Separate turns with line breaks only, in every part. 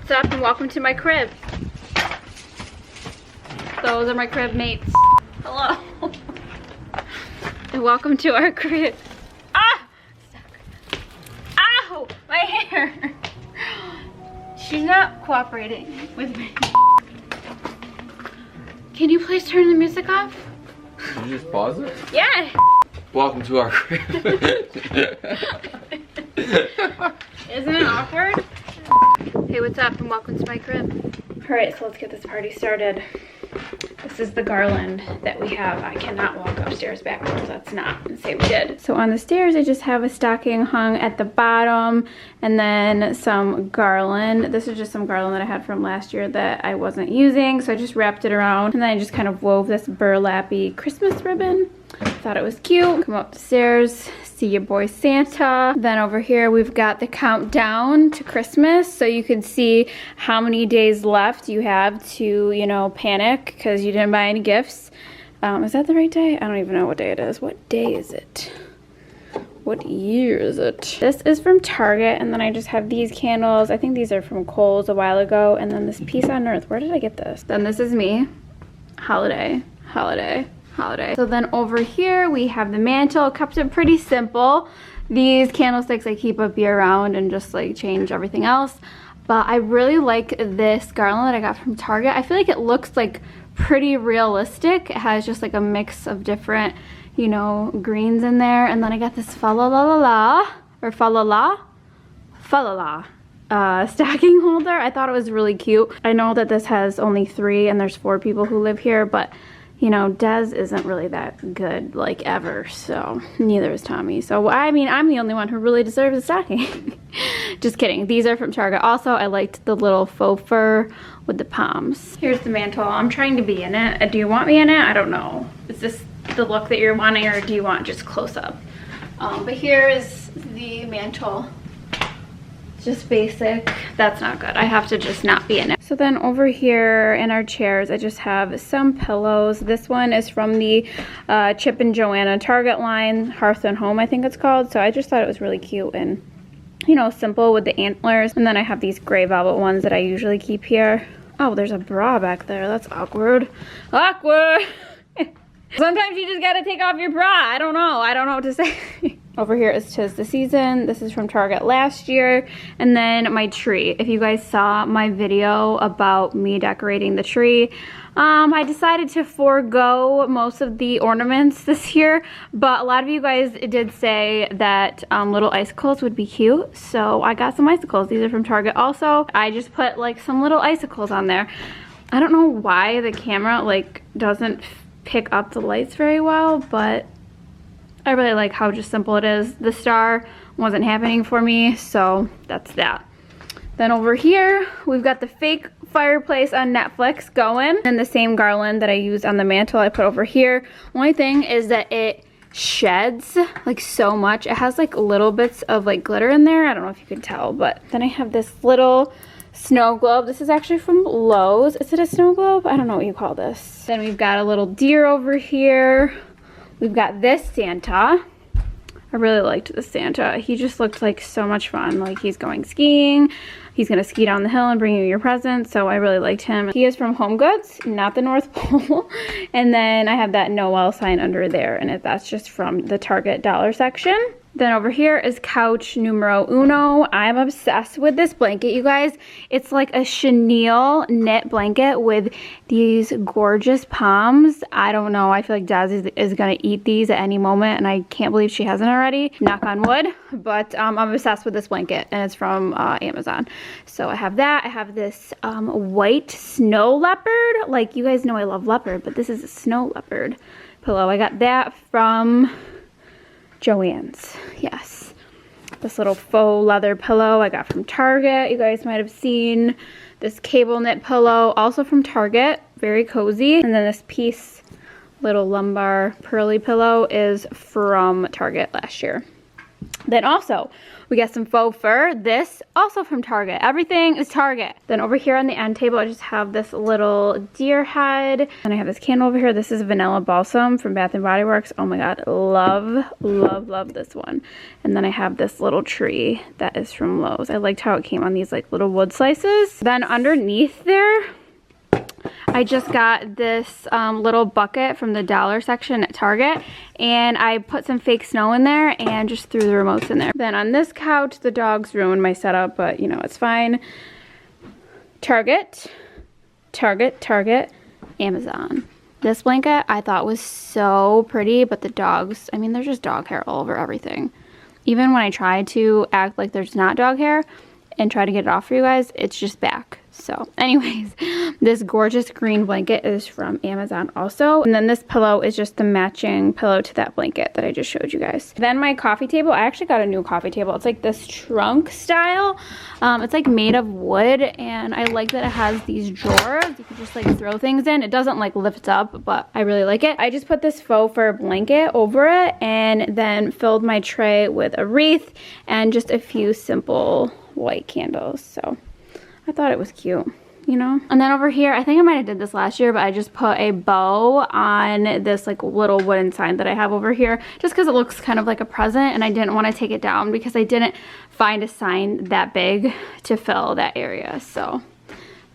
What's up and welcome to my crib. Those are my crib mates. Hello. And welcome to our crib. Ah! Stuck. Ow! My hair. She's not cooperating with me. Can you please turn the music off?
Did you just pause it?
Yeah.
Welcome to our crib.
Isn't it awkward? Hey, what's up and welcome to my crib. Alright, so let's get this party started. This is the garland that we have. I cannot walk upstairs backwards. Let's not say we did. So on the stairs, I just have a stocking hung at the bottom and then some garland. This is just some garland that I had from last year that I wasn't using. So I just wrapped it around and then I just kind of wove this burlappy Christmas ribbon. Thought it was cute. Come up the stairs, see your boy Santa. Then over here we've got the countdown to Christmas, so you can see how many days left you have to, you know, panic because you didn't buy any gifts. Is that the right day? I don't even know what day it is. What day is it? What year is it? This is from Target, and then I just have these candles. I think these are from Kohl's a while ago, and then this Peace on Earth. Where did I get this? Then this is me. Holiday, holiday. Holiday. So then over here we have the mantle. Kept it pretty simple. These candlesticks I keep up year round and just like change everything else. But I really like this garland that I got from Target. I feel like it looks like pretty realistic. It has just like a mix of different, you know, greens in there. And then I got this fa-la-la-la-la or fa-la-la stocking holder. I thought it was really cute. I know that this has only 3 and there's 4 people who live here, but you know, Des isn't really that good, like, ever, so neither is Tommy. So, I mean, I'm the only one who really deserves a stocking. Just kidding. These are from Target. Also, I liked the little faux fur with the palms. Here's the mantle. I'm trying to be in it. Do you want me in it? I don't know. Is this the look that you're wanting, or do you want just close up? But here is the mantle. Just basic. That's not good. I have to just not be in it. So then over here in our chairs, I just have some pillows. This one is from the Chip and Joanna Target line, Hearth and Home I think it's called. So I just thought it was really cute and, you know, simple with the antlers. And then I have these gray velvet ones that I usually keep here. Oh, there's a bra back there. That's awkward. Awkward. Sometimes you just gotta take off your bra. I don't know what to say. Over here is 'Tis the Season. This is from Target last year. And then my tree. If you guys saw my video about me decorating the tree, I decided to forego most of the ornaments this year, but a lot of you guys did say that little icicles would be cute, so I got some icicles. These are from Target also. I just put like some little icicles on there. I don't know why the camera like doesn't pick up the lights very well, but I really like how just simple it is. The star wasn't happening for me, so that's that. Then over here, we've got the fake fireplace on Netflix going, and the same garland that I used on the mantle I put over here. Only thing is that it sheds like so much. It has like little bits of like glitter in there. I don't know if you can tell, but then I have this little snow globe. This is actually from Lowe's. Is it a snow globe? I don't know what you call this. Then we've got a little deer over here. We've got this Santa. I really liked this Santa. He just looked like so much fun. Like he's going skiing. He's gonna ski down the hill and bring you your presents. So I really liked him. He is from Home Goods, not the North Pole. And then I have that Noel sign under there, and that's just from the Target dollar section. Then over here is couch numero uno. I'm obsessed with this blanket, you guys. It's like a chenille knit blanket with these gorgeous palms. I don't know. I feel like Daz is going to eat these at any moment, and I can't believe she hasn't already. Knock on wood. But I'm obsessed with this blanket, and it's from Amazon. So I have that. I have this white snow leopard. Like, you guys know I love leopard, but this is a snow leopard pillow. I got that from Joann's. Yes, this little faux leather pillow I got from Target. You guys might have seen this cable knit pillow, also from Target, very cozy. And then this piece little lumbar pearly pillow is from Target last year. Then also, we got some faux fur. This also from Target. Everything is Target. Then over here on the end table, I just have this little deer head. And I have this candle over here. This is vanilla balsam from Bath & Body Works. Oh my god, love, love, love this one. And then I have this little tree that is from Lowe's. I liked how it came on these like little wood slices. Then underneath there, I just got this little bucket from the dollar section at Target, and I put some fake snow in there and just threw the remotes in there. Then on this couch, the dogs ruined my setup, but you know, it's fine. Target, Target, Target, Amazon. This blanket I thought was so pretty, but the dogs, I mean, there's just dog hair all over everything. Even when I try to act like there's not dog hair and try to get it off for you guys, it's just back. So anyways, this gorgeous green blanket is from Amazon also. And then this pillow is just the matching pillow to that blanket that I just showed you guys. Then my coffee table, I actually got a new coffee table. It's like this trunk style. It's like made of wood, and I like that it has these drawers. You can just like throw things in. It doesn't like lift up, but I really like it. I just put this faux fur blanket over it and then filled my tray with a wreath and just a few simple white candles. So I thought it was cute, you know? And then over here, I think I might have did this last year, but I just put a bow on this like little wooden sign that I have over here just because it looks kind of like a present, and I didn't want to take it down because I didn't find a sign that big to fill that area. So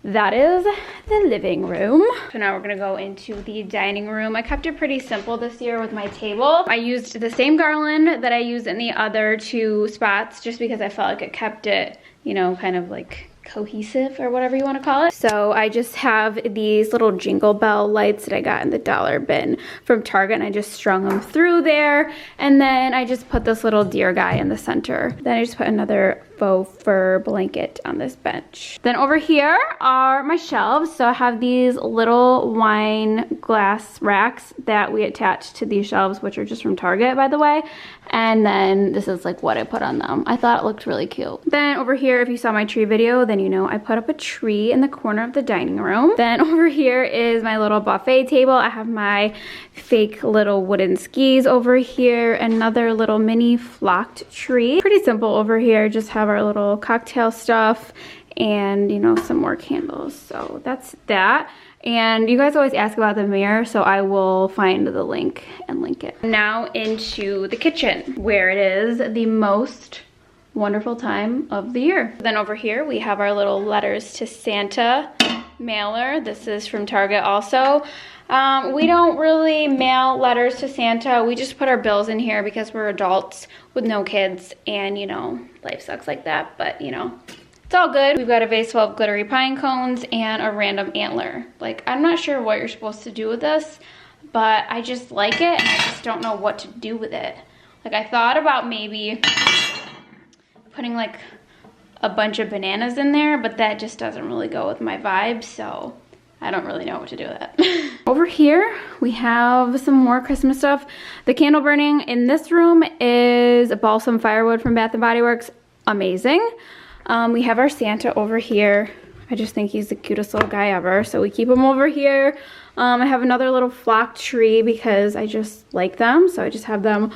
that is the living room. So now we're gonna go into the dining room. I kept it pretty simple this year with my table. I used the same garland that I used in the other two spots just because I felt like it kept it, you know, kind of like cohesive or whatever you want to call it. So I just have these little jingle bell lights that I got in the dollar bin from Target, and I just strung them through there. And then I just put this little deer guy in the center. Then I just put another faux fur blanket on this bench. Then over here are my shelves. So I have these little wine glass racks that we attach to these shelves, which are just from Target, by the way. And then this is like what I put on them. I thought it looked really cute. Then over here, if you saw my tree video, then you know I put up a tree in the corner of the dining room. Then over here is my little buffet table. I have my fake little wooden skis over here, another little mini flocked tree. Pretty simple over here, just have our little cocktail stuff and, you know, some more candles. So that's that. And you guys always ask about the mirror, so I will find the link and link it. Now into the kitchen, where it is the most wonderful time of the year. Then over here we have our little letters to Santa mailer. This is from Target also. We don't really mail letters to Santa. We just put our bills in here because we're adults with no kids, and you know, life sucks like that, but you know, it's all good. We've got a vase full of glittery pine cones and a random antler. Like, I'm not sure what you're supposed to do with this, but I just like it, and I just don't know what to do with it. Like, I thought about maybe putting like a bunch of bananas in there, but that just doesn't really go with my vibe, so I don't really know what to do with it. Over here, we have some more Christmas stuff. The candle burning in this room is a balsam firewood from Bath & Body Works. Amazing. We have our Santa over here. I just think he's the cutest little guy ever, so we keep him over here. I have another little flocked tree because I just like them, so I just have them,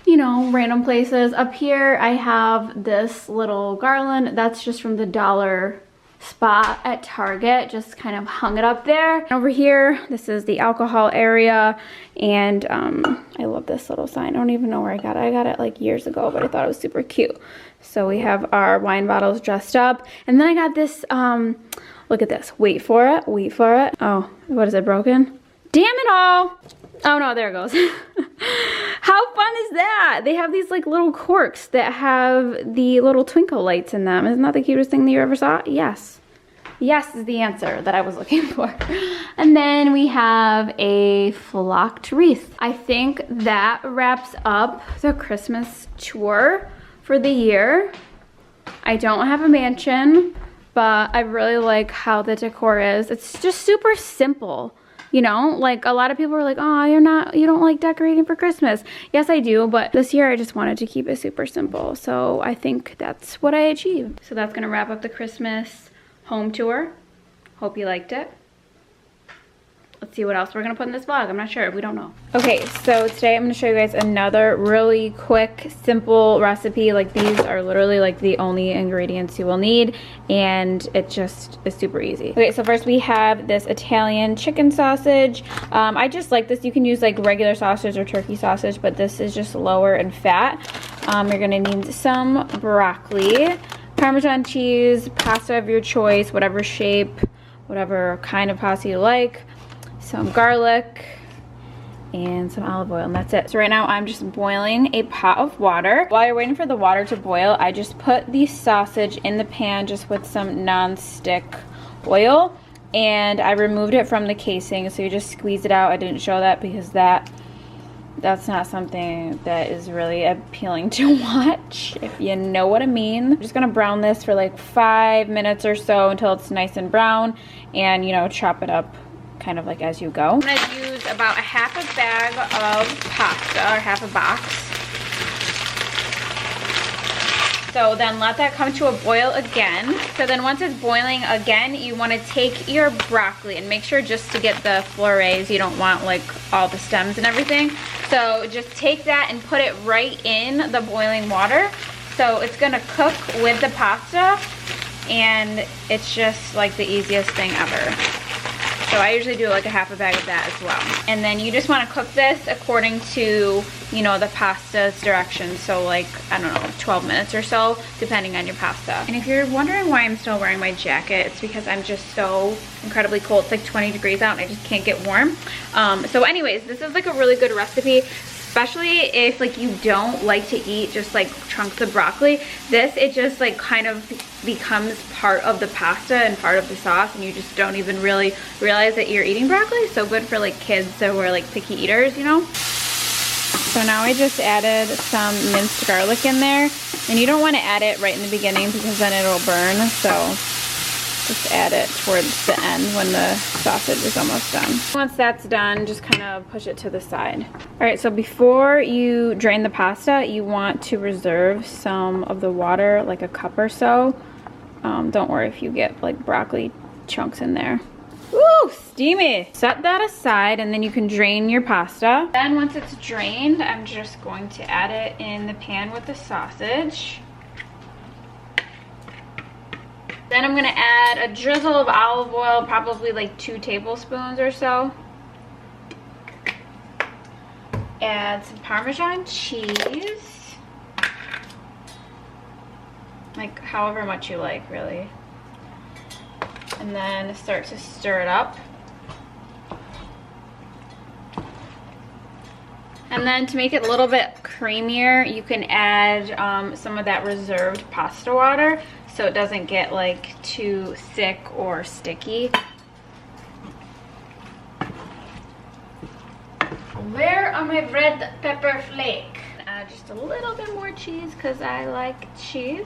you know, random places. Up here, I have this little garland. That's just from the dollar spot at Target, just kind of hung it up there. And over here, this is the alcohol area, and I love this little sign. I don't even know where I got it. I got it like years ago, but I thought it was super cute. So we have our wine bottles dressed up, and then I got this, look at this, wait for it, wait for it. Oh, what is it, broken? Damn it all! Oh no, there it goes. How fun is that? They have these like little corks that have the little twinkle lights in them. Isn't that the cutest thing that you ever saw? Yes. Yes is the answer that I was looking for. And then we have a flocked wreath. I think that wraps up the Christmas tour for the year. I don't have a mansion, but I really like how the decor is. It's just super simple. You know, like a lot of people are like, oh, you don't like decorating for Christmas. Yes, I do, but this year I just wanted to keep it super simple. So I think that's what I achieved. So that's gonna wrap up the Christmas home tour. Hope you liked it. let's see what else we're gonna put in this vlog. I'm not sure, we don't know. Okay, so today I'm gonna show you guys another really quick, simple recipe. Like these are literally like the only ingredients you will need, and it just is super easy. Okay, so first we have this Italian chicken sausage. I just like this. You can use like regular sausage or turkey sausage, but this is just lower in fat. You're gonna need some broccoli, Parmesan cheese, pasta of your choice, whatever shape, whatever kind of pasta you like, some garlic, and some olive oil, and that's it. So right now I'm just boiling a pot of water. While you're waiting for the water to boil, I just put the sausage in the pan just with some non-stick oil, and I removed it from the casing, so you just squeeze it out. I didn't show that because that's not something that is really appealing to watch, if you know what I mean. I'm just gonna brown this for like 5 minutes or so until it's nice and brown, and you know, chop it up kind of like as you go. I'm gonna use about a half a bag of pasta, or half a box. So then let that come to a boil again. So then once it's boiling again, you want to take your broccoli and make sure just to get the florets. You don't want like all the stems and everything. So just take that and put it right in the boiling water. So it's gonna cook with the pasta, and it's just like the easiest thing ever. So I usually do like a half a bag of that as well. And then you just want to cook this according to, you know, the pasta's directions. So like, I don't know, 12 minutes or so, depending on your pasta. And if you're wondering why I'm still wearing my jacket, it's because I'm just so incredibly cold. It's like 20 degrees out and I just can't get warm. So anyways, this is like a really good recipe, especially if like you don't like to eat just like chunks of broccoli. This, it just like kind of becomes part of the pasta and part of the sauce, and you just don't even really realize that you're eating broccoli. So good for like kids that were like picky eaters, you know. So now I just added some minced garlic in there, and you don't want to add it right in the beginning because then it'll burn. So just add it towards the end when the sausage is almost done. Once that's done, just kind of push it to the side. All right, so before you drain the pasta, you want to reserve some of the water, like a cup or so. Don't worry if you get like broccoli chunks in there. Woo, steamy. Set that aside, and then you can drain your pasta. Then once it's drained, I'm just going to add it in the pan with the sausage. Then I'm gonna add a drizzle of olive oil, probably like 2 tablespoons or so. Add some Parmesan cheese. Like however much you like, really. And then start to stir it up. And then to make it a little bit creamier, you can add some of that reserved pasta water, so it doesn't get like too thick or sticky. Where are my red pepper flake? Add just a little bit more cheese because I like cheese.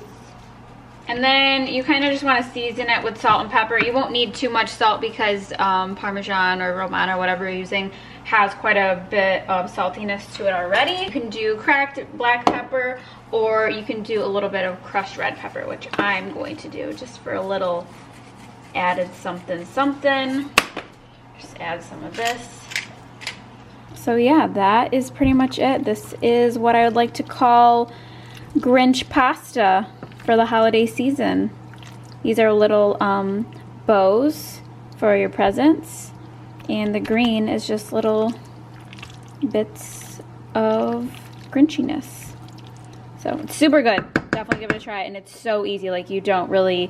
And then you kind of just want to season it with salt and pepper. You won't need too much salt because Parmesan or Romano, whatever you're using, has quite a bit of saltiness to it already. You can do cracked black pepper, or you can do a little bit of crushed red pepper, which I'm going to do just for a little added something. Just add some of this. So yeah, that is pretty much it. This is what I would like to call Grinch pasta for the holiday season. These are little bows for your presents, and the green is just little bits of Grinchiness. So it's super good. Definitely give it a try, and it's so easy. Like you don't really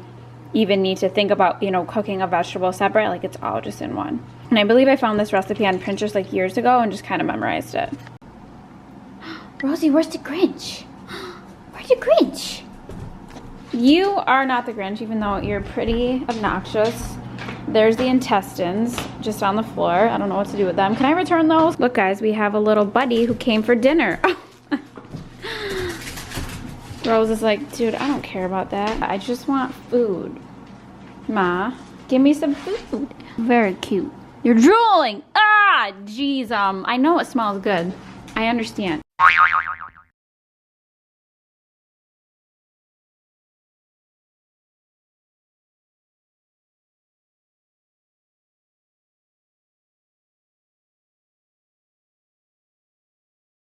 even need to think about, you know, cooking a vegetable separate. Like it's all just in one. And I believe I found this recipe on Pinterest like years ago and just kind of memorized it. Rosie, where's the Grinch? Where's the Grinch? You are not the Grinch, even though you're pretty obnoxious. There's the intestines just on the floor. I don't know what to do with them. Can I return those? Look guys, we have a little buddy who came for dinner. Rose is like, dude, I don't care about that. I just want food. Ma, give me some food. Very cute. You're drooling. Ah, jeez. I know it smells good. I understand.